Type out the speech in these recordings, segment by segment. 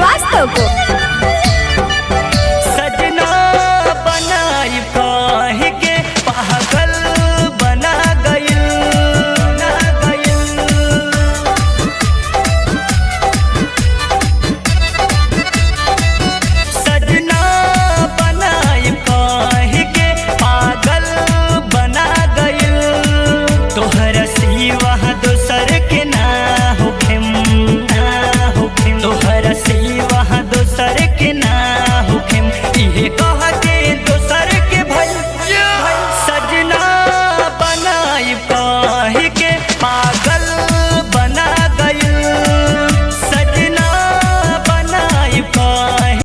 श्रीवास्तव को। सजना बनाई काहे के पागल बना गइल, सजना बनाई काहे के पागल बना गइल। तोहरा सिवा दोसर के ना होखेम, तोहरा सिवा दोसर के ना होखेम। इहे कह के दोसर के भइल सजना बनाई काहे के पागल बना गइल, सजना बनाई काहे।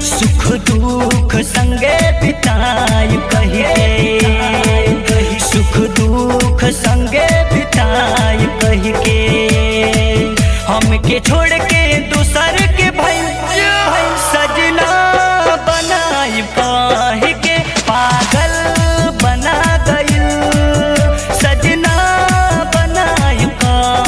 सुख दुख संगे